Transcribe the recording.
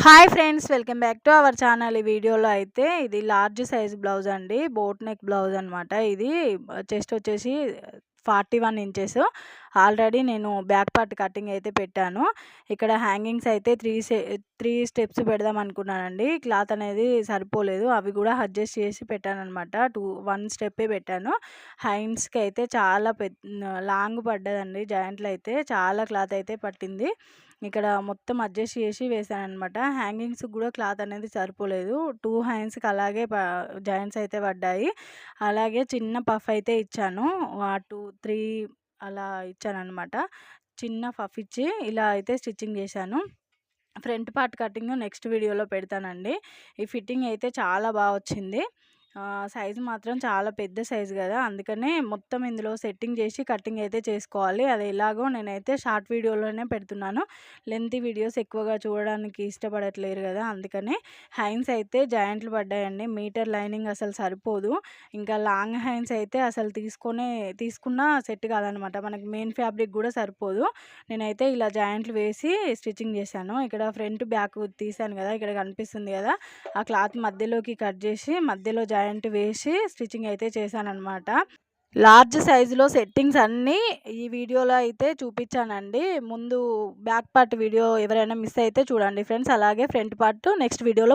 Hi friends, welcome back to our channel. ఈ వీడియోలో అయితే ఇది లార్జ్ సైజ్ బ్లౌజ్ అండి, బోట్ నెక్ బ్లౌజ్ అనమాట. ఇది చెస్ట్ వచ్చేసి 41 ఇంచెస్. ఆల్రెడీ నేను బ్యాక్ పార్ట్ కటింగ్ అయితే పెట్టాను. ఇక్కడ హ్యాంగింగ్స్ అయితే త్రీ స్టెప్స్ పెడదాం అనుకున్నానండి. క్లాత్ అనేది సరిపోలేదు, అవి కూడా అడ్జస్ట్ చేసి పెట్టాను అనమాట. 1 స్టెప్పే పెట్టాను. హ్యాండ్స్కి అయితే చాలా లాంగ్ పడ్డదండి. జాయింట్లు అయితే చాలా క్లాత్ అయితే పట్టింది. ఇక్కడ మొత్తం అడ్జస్ట్ చేసి వేసాననమాట. హ్యాంగింగ్స్కి కూడా క్లాత్ అనేది సరిపోలేదు. 2 హ్యాండ్స్కి అలాగే జాయింట్స్ అయితే పడ్డాయి. అలాగే చిన్న పఫ్ అయితే ఇచ్చాను. 2, 3 అలా ఇచ్చాననమాట. చిన్న పఫ్ ఇచ్చి ఇలా అయితే స్టిచ్చింగ్ చేశాను. ఫ్రంట్ పార్ట్ కటింగ్ నెక్స్ట్ వీడియోలో పెడతానండి. ఈ ఫిట్టింగ్ అయితే చాలా బాగా వచ్చింది. సైజు మాత్రం చాలా పెద్ద సైజు కదా, అందుకనే మొత్తం ఇందులో సెట్టింగ్ చేసి కటింగ్ అయితే చేసుకోవాలి. అది ఎలాగో నేనైతే షార్ట్ వీడియోలోనే పెడుతున్నాను. లెంతీ వీడియోస్ ఎక్కువగా చూడడానికి ఇష్టపడట్లేరు కదా, అందుకనే హ్యాండ్స్ అయితే జాయింట్లు పడ్డాయండి. మీటర్ లైనింగ్ అసలు సరిపోదు. ఇంకా లాంగ్ హ్యాండ్స్ అయితే అసలు తీసుకున్నా సెట్ కాదనమాట. మనకి మెయిన్ ఫ్యాబ్రిక్ కూడా సరిపోదు. నేనైతే ఇలా జాయింట్లు వేసి స్టిచ్చింగ్ చేశాను. ఇక్కడ ఫ్రంట్ బ్యాక్ తీసాను కదా, ఇక్కడ కనిపిస్తుంది కదా, ఆ క్లాత్ మధ్యలోకి కట్ చేసి మధ్యలో జాయింట్ వేసి స్టిచ్చింగ్ అయితే చేశానన్నమాట. లార్జ్ సైజులో సెట్టింగ్స్ అన్నీ ఈ వీడియోలో అయితే చూపించానండి. ముందు బ్యాక్ పార్ట్ వీడియో ఎవరైనా మిస్ అయితే చూడండి ఫ్రెండ్స్. అలాగే ఫ్రంట్ పార్ట్ నెక్స్ట్ వీడియోలో